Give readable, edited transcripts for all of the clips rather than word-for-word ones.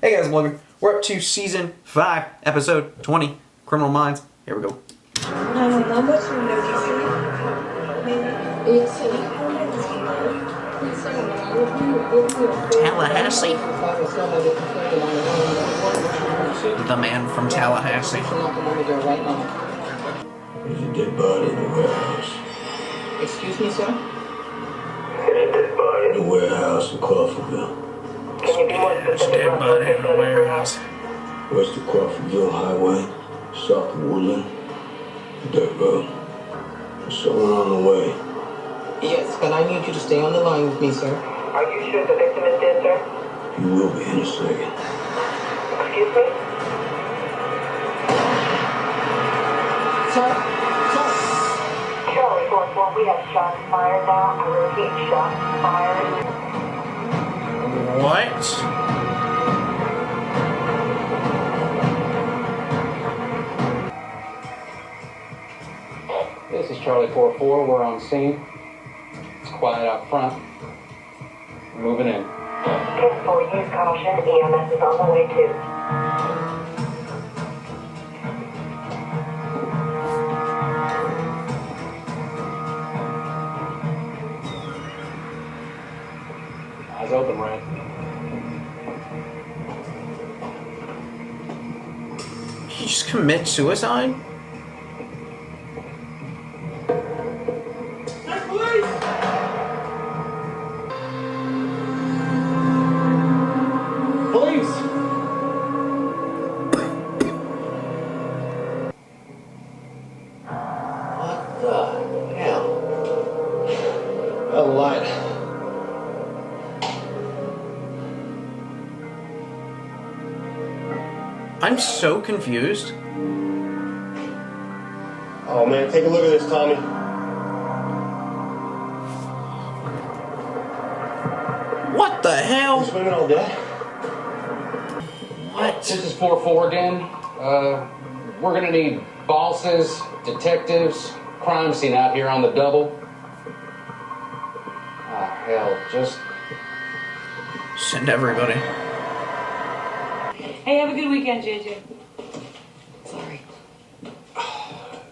Hey guys, I'm Logan. We're up to Season 5, Episode 20, Criminal Minds. Here we go. Tallahassee. The man from Tallahassee. There's a dead body in the warehouse. Excuse me, sir? There's a dead body in the warehouse in Crawfordville. Can you be more specific? Dead body in the warehouse. West of Crawfordville Highway, south of Woodland, dirt road. There's someone on the way. Yes, but I need you to stay on the line with me, sir. Are you sure the victim is dead, sir? You will be in a second. Excuse me? Sir? Charlie 4-4, we have shots fired now. I repeat, shots fired. What? This is Charlie 4-4. We're on scene. It's quiet out front. We're moving in. 10-4, use caution. EMS is on the way too. Eyes open, Ray. Did you just commit suicide? What the hell? A light. I'm so confused. Oh man, take a look at this, Tommy. What the hell? These women all dead? What? This is 4-4 again. We're gonna need bosses, detectives, crime scene out here on the double. Ah, hell, just Send everybody. Hey, have a good weekend, JJ. Sorry.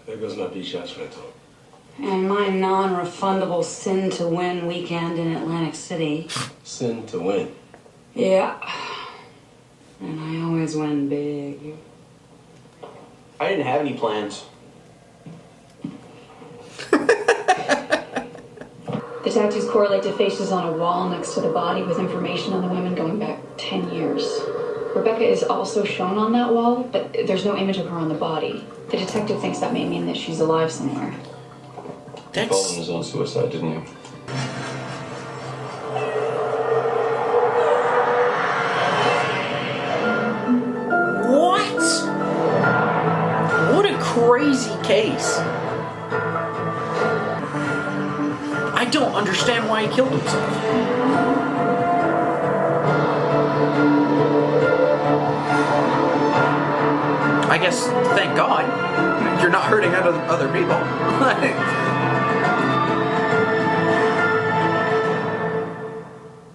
There goes my B-shots rental. And my non-refundable sin-to-win weekend in Atlantic City. Sin to win. Yeah. And I always win big. I didn't have any plans. The tattoos correlate to faces on a wall next to the body with information on the women going back 10 years. Rebecca is also shown on that wall, but there's no image of her on the body. The detective thinks that may mean that she's alive somewhere. He fell on his own suicide, didn't you? What? What a crazy case. I don't understand why he killed himself. I guess, thank God, you're not hurting other people.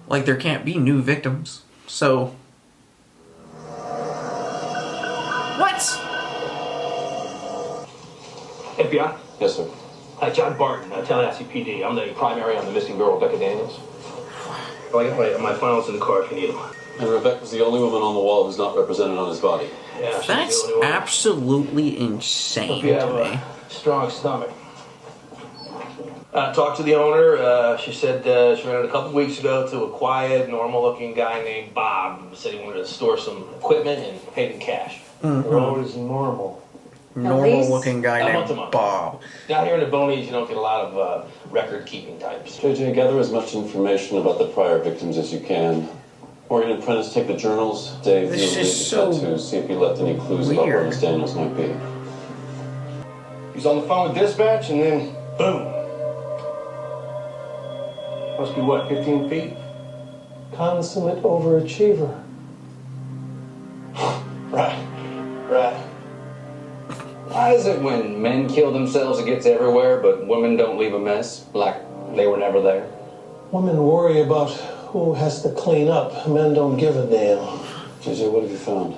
Like, there can't be new victims, so... What? FBI? Yes, sir. John Barton, Tallahassee PD. I'm the primary on the missing girl, Rebecca Daniels. Oh, I got my files in the car if you need them. And Rebecca's the only woman on the wall who's not represented on his body. Yeah, she's That's the only one. absolutely insane Hope you have to me. a strong stomach. Talked to the owner. She said she ran it a couple weeks ago to a quiet, normal-looking guy named Bob. Said he wanted to store some equipment and paid in cash. Road is normal. Normal-looking guy A month to named month. Bob. Down here in the Bonies, you don't get a lot of record-keeping types. JJ, gather as much information about the prior victims as you can. Morgan and Prentice, take the journals. Dave, This you'll is read the so tattoos. See if you left any clues about where weird. Miss Daniels might be. He's on the phone with dispatch and then boom. Must be what, 15 feet? Consummate overachiever. Right. why is it when men kill themselves it gets everywhere, but women don't leave a mess like they were never there? Women worry about who has to clean up. Men don't give a damn. JJ, what have you found?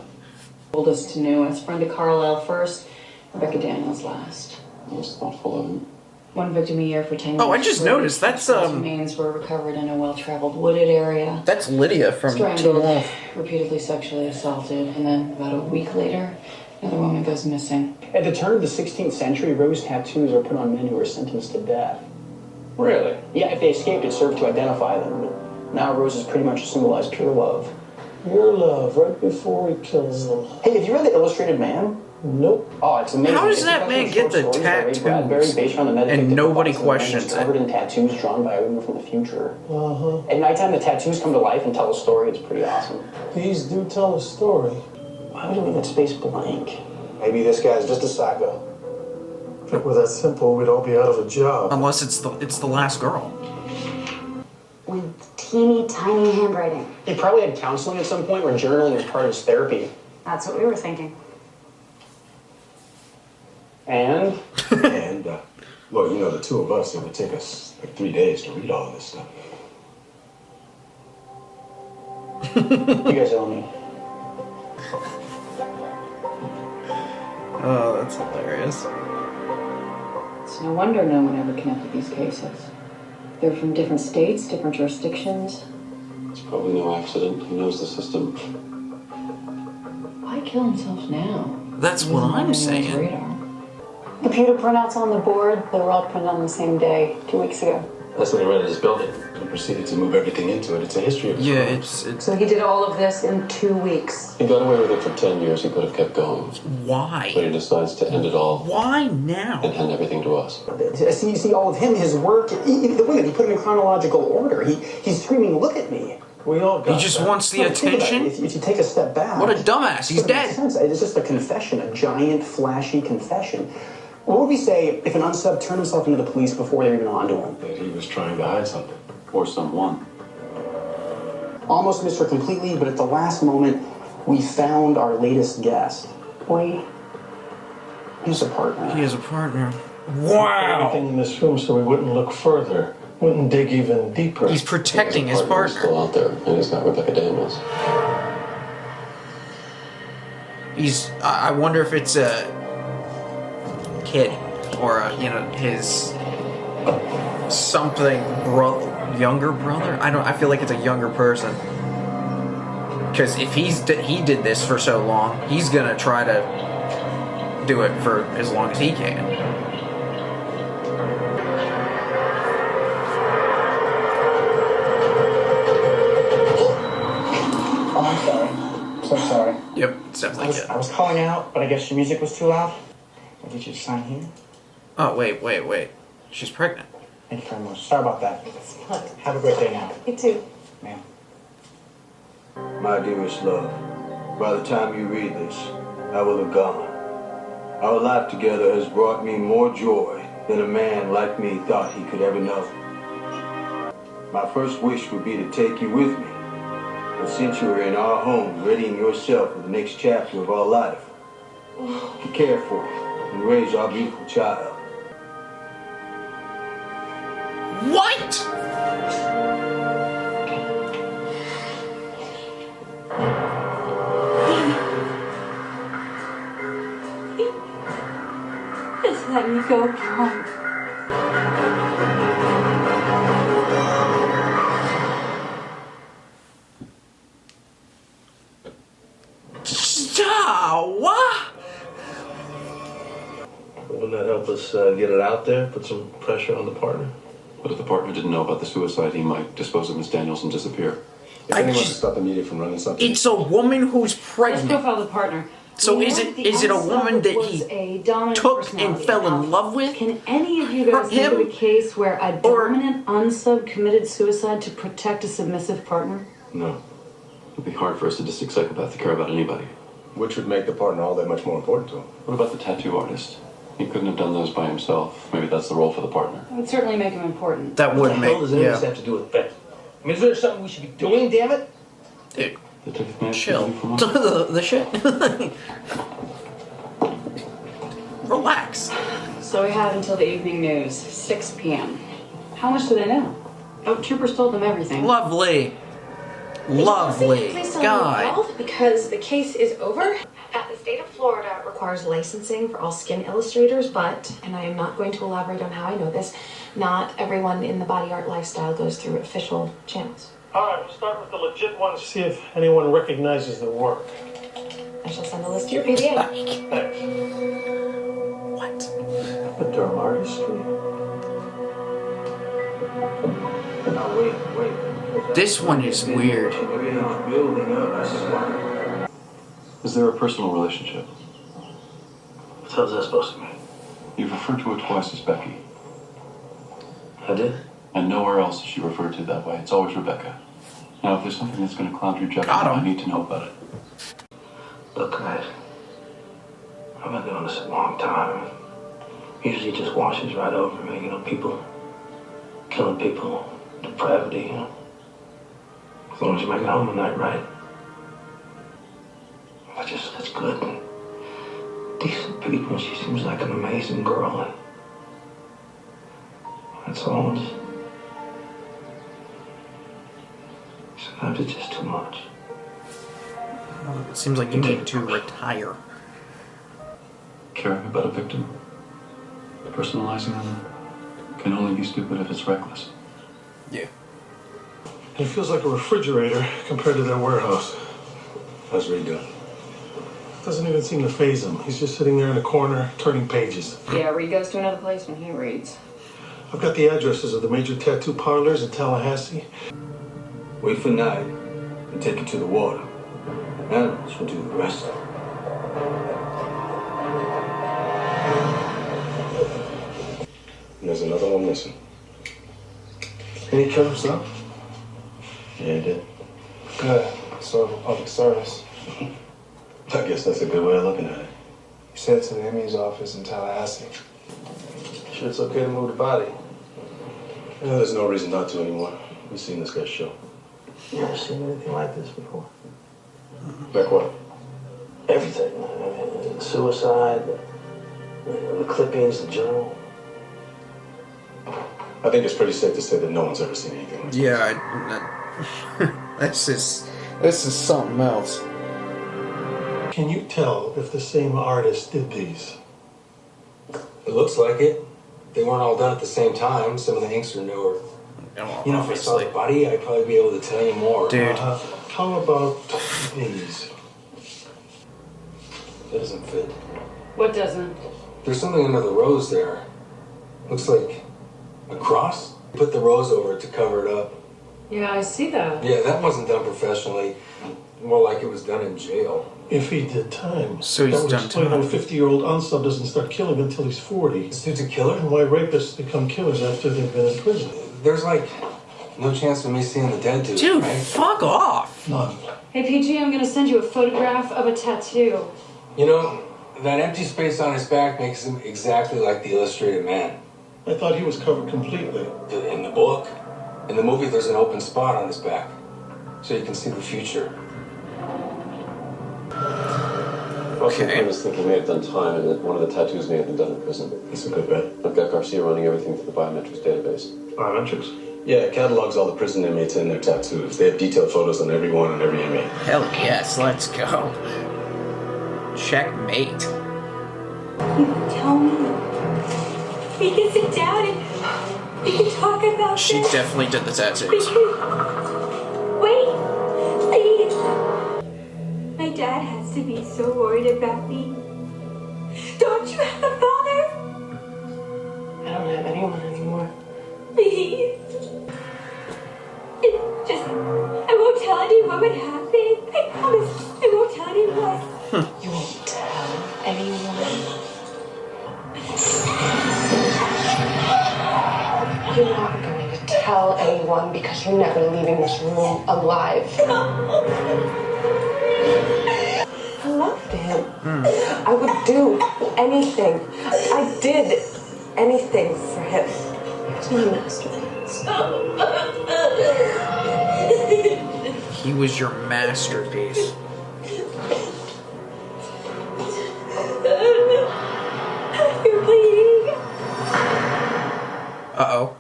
Oldest to newest. Brenda Carlisle first, Rebecca Daniels last. I was thoughtful of him. One victim a year for 10 years. Oh, I just noticed that's remains were recovered in a well-traveled wooded area. that's Lydia from Teen Strangled, Wolf. repeatedly sexually assaulted, and then about a week later, another woman goes missing. At the turn of the 16th century, rose tattoos were put on men who were sentenced to death. Really? Yeah, if they escaped, it served to identify them. But now roses pretty much symbolize pure love. Your love, right before he kills them. Hey, have you read The Illustrated Man? Nope. Oh, it's amazing. How does It's that a man collection get of the short stories by Ray Bradbury tattoos? based on the And meditative nobody device of a man questions who's it. covered in tattoos drawn by a woman from the future. Uh-huh. At nighttime, the tattoos come to life and tell a story. It's pretty awesome. These do tell a story. Why would you leave that space blank? Maybe this guy's just a psycho. If it were that simple, we'd all be out of a job. Unless it's the last girl. With teeny tiny handwriting. He probably had counseling at some point where journaling was part of his therapy. That's what we were thinking. And? And, well, you know, the two of us, it would take us like 3 days to read all of this stuff. You guys owe me. Oh, that's hilarious. It's no wonder no one ever connected these cases. They're from different states, different jurisdictions. It's probably no accident. He knows the system. Why kill himself now? That's what I'm saying. Radar. Computer printouts on the board, they were all printed on the same day, 2 weeks ago. That's when he rented his building. We proceeded to move everything into it. It's a history of Yeah, crimes. it's So he did all of this in 2 weeks. He got away with it for 10 years. He could have kept going. But why? he decides to end it all Why now? and hand everything to us. See all of him, his work, the way that he put him in chronological order. He's screaming, look at me. We all got He just that. wants the No, think about attention. it. If you take a step back. What a dumbass! He's it makes dead. sense. It's just a confession, a giant, flashy confession. What would we say if an unsub turned himself into the police before they were even onto him? That he was trying to hide something. Or someone. Almost missed her completely, but at the last moment, we found our latest guest. Boy, he's a partner. He is a partner. Everything Wow! in this room so we wouldn't look further. Wouldn't dig even deeper. He's protecting his He's partner. still out there, and he's got Rebecca Daniels. I wonder if it's a kid or his something younger brother. I feel like it's a younger person. Because if he did this for so long, he's gonna try to do it for as long as he can. Oh, I'm sorry. So sorry. Yep, sounds like it. I was calling out, but I guess your music was too loud. I'll get you to sign here. Oh wait. She's pregnant. Thank you very much. Sorry about that. Have a great day now. You too. Ma'am. My dearest love, by the time you read this, I will have gone. Our life together has brought me more joy than a man like me thought he could ever know. My first wish would be to take you with me. But since you are in our home, readying yourself for the next chapter of our life, to care for and raise our beautiful child. What? Just let me go, John. What? Wouldn't that help us get it out there? Put some pressure on the partner? But if the partner didn't know about the suicide, he might dispose of Miss Daniels and disappear. If anyone could stop the media from running something. It's a woman who's Let's pregnant. profile the partner. So We is know it the is it a unsub woman that was he a dominant took and personality. fell in Now, love with? Can any of you guys think Him? of a case where a Or- dominant unsub committed suicide to protect a submissive partner? No. It'd be hard for a sadistic psychopath to care about anybody. Which would make the partner all that much more important to him. What about the tattoo artist? He couldn't have done those by himself. Maybe that's the role for the partner. It would certainly make him important. That What would the hell make does any of this yeah. have to do with Becky? I mean, is there something we should be doing, damn it? Dude, Detective Max, chill. anything from us? the shit. Relax. So we have until the evening news, 6 p.m. How much do they know? Oh, troopers told them everything. Lovely. Lovely. Please don't God. get involved because the case is over. The state of Florida requires licensing for all skin illustrators, but, and I am not going to elaborate on how I know this, not everyone in the body art lifestyle goes through official channels. All right, we'll start with the legit ones. See if anyone recognizes their work. I shall send a list to your PDA. Thanks. What? But they're artistry. Now wait. This one is weird. Everything's building up. I swear. Is there a personal relationship? What the hell's that supposed to mean? You've referred to her twice as Becky. I did? And nowhere else is she referred to that way. It's always Rebecca. Now, if there's something that's going to cloud your judgment, I need to know about it. Look, I've been doing this a long time. Usually it just washes right over me, you know, people killing people, depravity, you know. As long as you make it home at night, right? That's good. And decent people, she seems like an amazing girl. And that's all. And sometimes it's just too much. It seems like you need to retire. Caring about a victim, personalizing them, can only be stupid if it's reckless. Yeah. It feels like a refrigerator compared to their warehouse. How's Ray doing? Doesn't even seem to faze him. He's just sitting there in a corner, turning pages. Yeah, Reed goes to another place when he reads. I've got the addresses of the major tattoo parlors in Tallahassee. Wait for night and take it to the water. Animals will do the rest. And there's another one missing. And he killed himself? Yeah, he did. Good. Sort of a public service. I guess that's a good way of looking at it. He said to the ME's office in Tallahassee. Sure it's okay to move the body? Yeah, there's no reason not to anymore. We've seen this guy's show. You ever seen anything like this before? Like what? Everything. I mean, suicide, the clippings, the journal. I think it's pretty safe to say that no one's ever seen anything like this. Yeah, this is something else. Can you tell if the same artist did these? It looks like it. They weren't all done at the same time. Some of the inks are newer. Oh, You know, if I saw the body, I'd probably be able to tell you more. Dude. How about these? That doesn't fit. What doesn't? There's something under the rose there. Looks like a cross. Put the rose over it to cover it up. Yeah, I see that. Yeah, that wasn't done professionally. More like it was done in jail. If he did time, So he's that would done explain how a time. 50-year-old unsub doesn't start killing until he's 40. This dude's a killer? And why rapists become killers after they've been in prison. There's like no chance of me seeing the dead dude. Dude, right? fuck off. None. Hey, PG, I'm gonna send you a photograph of a tattoo. You know, that empty space on his back makes him exactly like the illustrated man. I thought he was covered completely. In the book. In the movie, there's an open spot on his back. So you can see the future. Okay. I was thinking we may have done time and that one of the tattoos may have been done in prison. That's a good bet. I've got Garcia running everything through the biometrics database. Biometrics? Yeah, it catalogs all the prison inmates and their tattoos. They have detailed photos on everyone and every inmate. Hell yes, let's go. Checkmate. Tell me. We can sit down and we can talk about She this. definitely did the tattoos. Wait, please. My dad has to be so worried about me. Don't you have a father? I don't have anyone anymore. Please. Just, I won't tell anyone what happened. I promise I won't tell anyone. You won't tell anyone? You're not going to tell anyone because you're never leaving this room alive. I loved him. I would do anything. I did anything for him. He was my masterpiece. He was your masterpiece. You're bleeding. Uh-oh.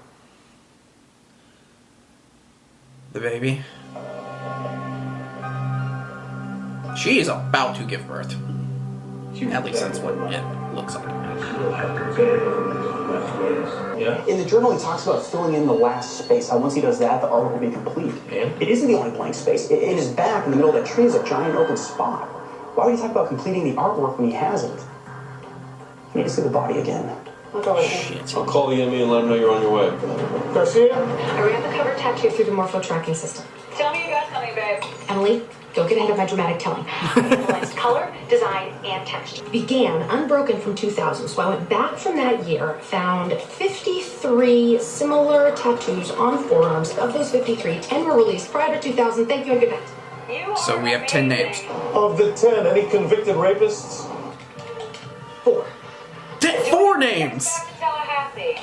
The baby. She is about to give birth. At least that's what it looks like. Yeah. In the journal, he talks about filling in the last space. How once he does that, the art will be complete. And? It isn't the only blank space. In his back, in the middle of that tree, is a giant open spot. Why would he talk about completing the artwork when he hasn't? You need to see the body again. I'll go with him. I'll call the ME and let him know you're on your way. Garcia? I ran the cover tattoo through the morpho tracking system. Tell me you got something, babe. Emily, don't get ahead of my dramatic telling. I analyzed color, design, and texture. Began unbroken from 2000, so I went back from that year, found 53 similar tattoos on forearms. Of those 53, 10 were released prior to 2000. Thank you and good night. So we have 10 names. Of the 10, any convicted rapists? 4. 4 names! Tallahassee.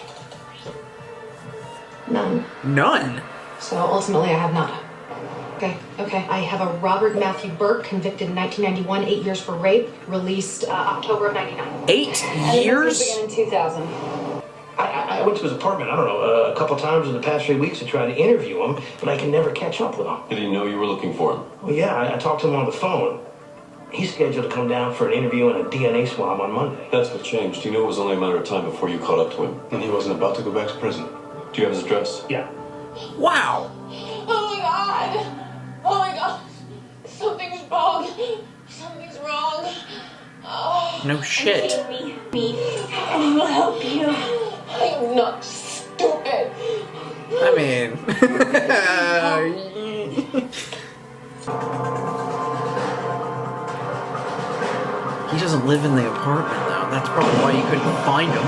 None. None? So ultimately, I have nada. Okay. I have a Robert Matthew Burke, convicted in 1991, 8 years for rape, released October of 99. 8 years? Began in 2000. I went to his apartment, I don't know, a couple times in the past 3 weeks to try to interview him, but I can never catch up with him. Did he know you were looking for him? Well, yeah, I talked to him on the phone. He's scheduled to come down for an interview and a DNA swab on Monday. That's what changed. He knew it was only a matter of time before you caught up to him. And he wasn't about to go back to prison. Do you have his address? Yeah. Wow! Oh my god! Oh my god! Something's wrong. Something's wrong. Oh. No shit. Me, and I will help you. I'm not stupid. I mean... He doesn't live in the apartment, though. That's probably why you couldn't find him.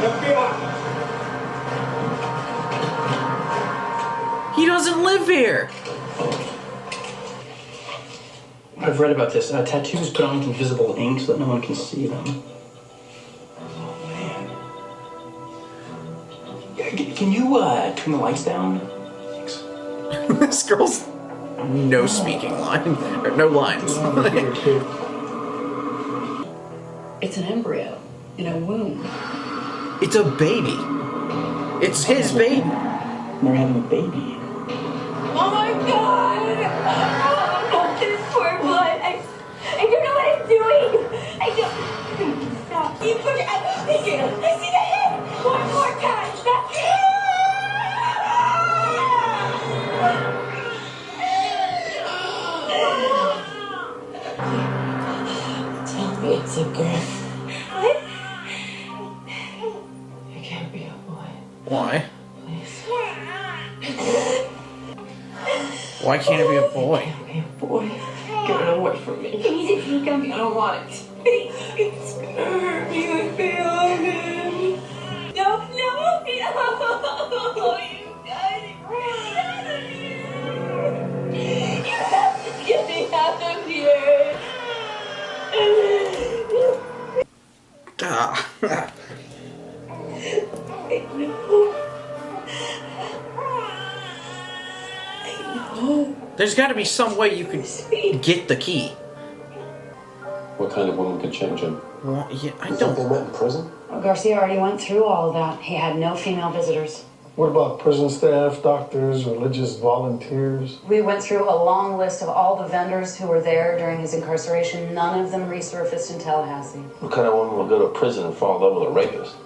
He doesn't live here! I've read about this. Tattoos put on with invisible ink so that no one can see them. Oh, man. Can you turn the lights down? Thanks. This girl's no speaking line. Or no lines. It's an embryo in a womb. It's a baby. It's his baby. They're having a baby. Oh my god! Oh, this poor blood. I don't know what I'm doing. I don't. Stop. You put your. I see the head. One more time. That's it. Tell me it's a girl. What? It can't be a boy. Why? Please. Why can't it be a boy? It can't be a boy. Give it away from me. Can you just sneak up? I don't want it. It's gonna hurt me with Logan. No. You guys, you have to get me out of here. Ah. I know. There's got to be some way you could get the key. What kind of woman could change him? Well, yeah, I You think they don't. met in prison? Well, Garcia already went through all of that. He had no female visitors. What about prison staff, doctors, religious volunteers? We went through a long list of all the vendors who were there during his incarceration. None of them resurfaced in Tallahassee. What kind of woman will go to prison and fall in love with a rapist?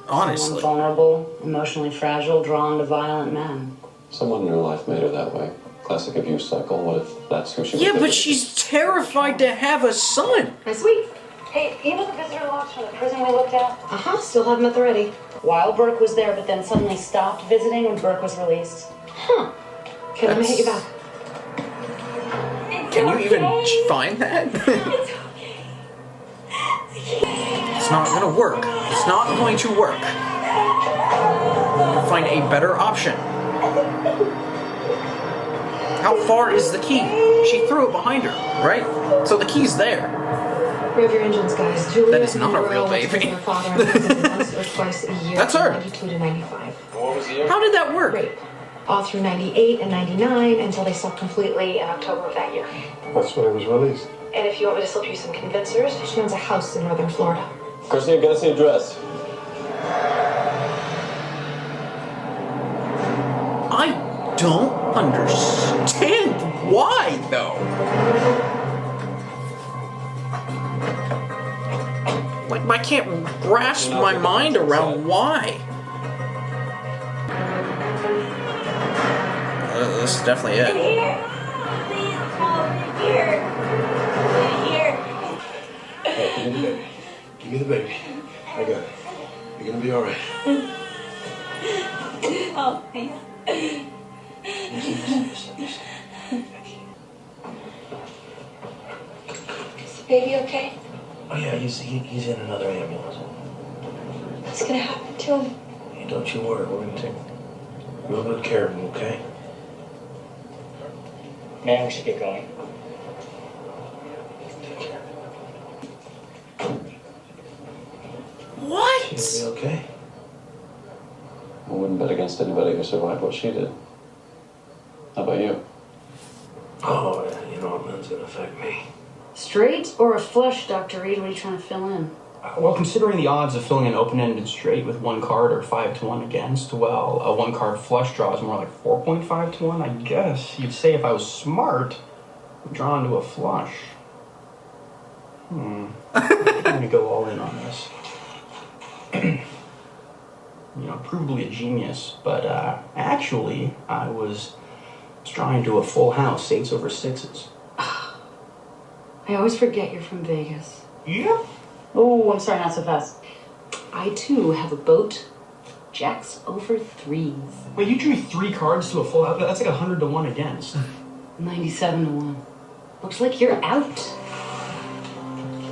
Honestly. Someone vulnerable, emotionally fragile, drawn to violent men. Someone in your life made her that way. Classic abuse cycle. What if that's who she was? Yeah, but with? she's terrified to have a son. My sweet. Hey, you know the visitor logs from the prison we looked at? Still have them at the ready. While Burke was there, but then suddenly stopped visiting when Burke was released. Huh. Okay, let me hit you back. Can you even find that? It's not gonna work. It's not going to work. We'll find a better option. How far is the key? She threw it behind her, right? So the key's there. Rev your engines, guys. Julia That is not a and real Earl went to baby. visit her father in prison once or twice a year. That's her. From 92 to 95. What was the year? How did that work? Rape. All through 98 and 99 until they stopped completely in October of that year. That's when he was released. And if you want me to slip you some convincers, she owns a house in northern Florida. Garcia, get us the address. I don't understand why, though. I can't grasp my mind around why. This is definitely it. In here. Please, no, in here. In here. Hey, give me the baby. Give me the baby. I got it. You're gonna be all right. Oh, please. Is the baby okay? Oh yeah, he's in another ambulance. What's gonna happen to him? Hey, don't you worry, we're gonna take real good care of him, okay? Man, we should get going. What? She'll be okay. I wouldn't bet against anybody who survived what she did. How about you? Oh, yeah, you know what, that's gonna affect me. Straight or a flush, Dr. Reed? What are you trying to fill in? Well, considering the odds of filling an open-ended straight with one card are 5-1 against, well, a one-card flush draw is more like 4.5-1. I guess you'd say if I was smart, I'd draw into a flush. I'm gonna go all in on this. Provably a genius, but actually, I was drawing to a full house, 8s over 6s. I always forget you're from Vegas. Yep. Oh, I'm sorry, not so fast. I, too, have a boat. Jacks over 3s. Wait, you drew 3 cards to a full house? That's like 100-1 against. 97-1. Looks like you're out.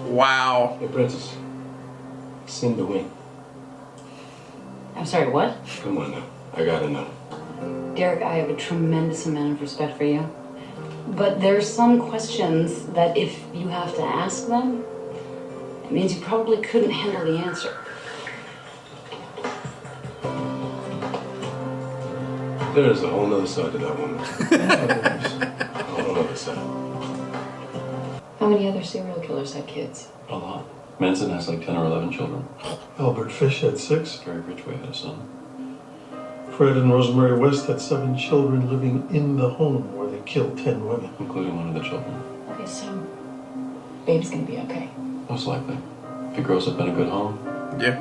Wow. Hey, Princess. Send the wing. I'm sorry, what? Come on now. I gotta know. Derek, I have a tremendous amount of respect for you. But there's some questions that if you have to ask them, it means you probably couldn't handle the answer. There's a whole nother side to that woman. A whole nother side. How many other serial killers had kids? A lot. Manson has like 10 or 11 children. Albert Fish had 6. Gary Ridgway had a son. Fred and Rosemary West had 7 children living in the home where they killed 10 women. Including one of the children. Okay, so baby's gonna be okay. Most likely. If he grows up in a good home. Yeah.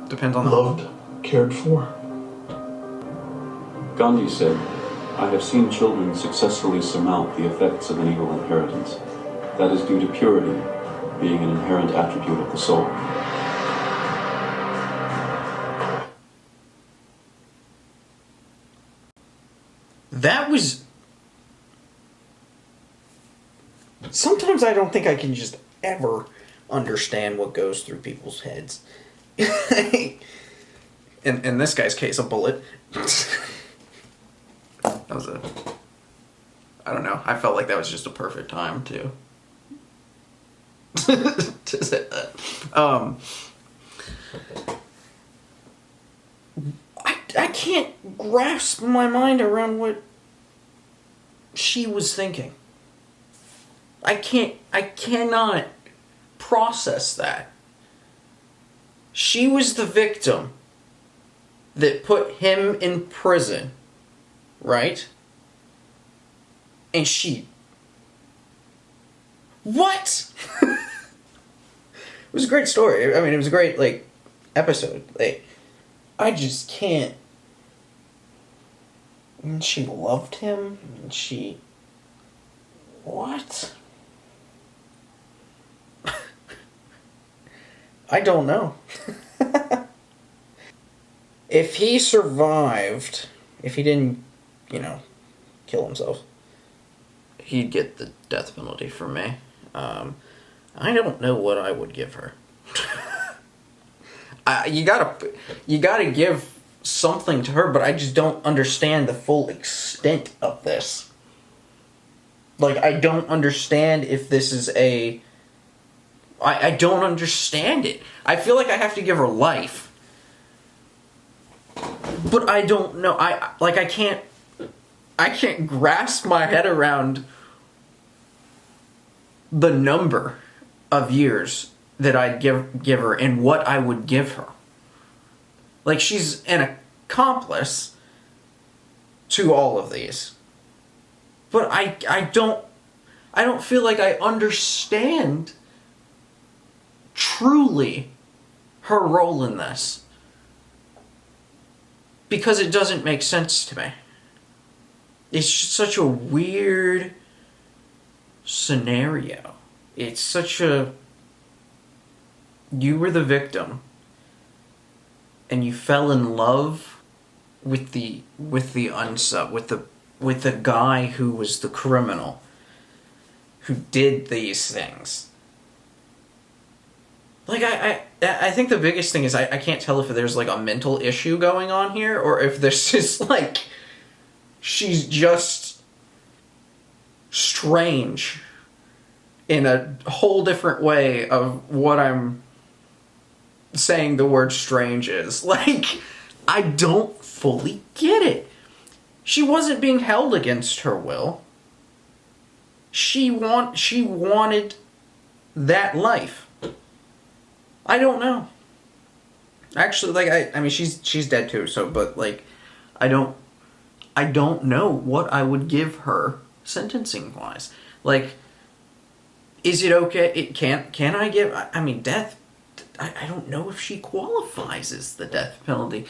Depends on the Loved, cared for. Gandhi said, "I have seen children successfully surmount the effects of an evil inheritance. That is due to purity, being an inherent attribute of the soul." That was... Sometimes I don't think I can just ever understand what goes through people's heads. In this guy's case, a bullet. That was a... I don't know. I felt like that was just a perfect time to say that. I can't grasp my mind around what she was thinking. I cannot process that. She was the victim that put him in prison, right? And she... What? It was a great story. I mean, it was a great, episode. I just can't... And she loved him, and she... What? I don't know. If he survived, if he didn't, kill himself, he'd get the death penalty from me. I don't know what I would give her. You gotta give something to her, but I just don't understand the full extent of this. I don't understand if this is I don't understand it. I feel like I have to give her life. But I don't know. I can't grasp my head around the number of years that I'd give her and what I would give her. She's an accomplice to all of these. But I don't feel like I understand truly her role in this. Because it doesn't make sense to me. It's just such a weird scenario. It's such a... You were the victim. And you fell in love with the guy who was the criminal. Who did these things. Like, I think the biggest thing is I can't tell if there's, like, a mental issue going on here, or if there's just, like, she's just strange in a whole different way of what I'm saying the word strange is. Like, I don't fully get it. She wasn't being held against her will. She wanted that life. I don't know. Actually, like, I mean, she's dead too, so, but, like, I don't know what I would give her sentencing-wise. Like, is it okay? Can I give, I mean, death, I don't know if she qualifies as the death penalty.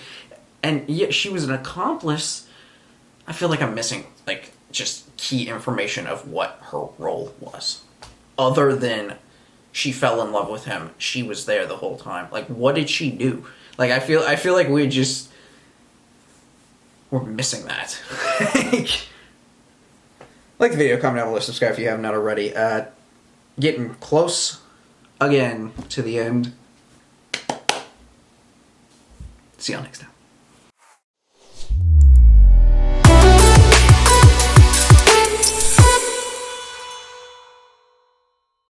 And yet she was an accomplice. I feel like I'm missing, like, just key information of what her role was. Other than she fell in love with him, she was there the whole time. Like, what did she do? Like, I feel like we're missing that. Like the video, comment down below, subscribe if you haven't already. Getting close again to the end. See y'all next time.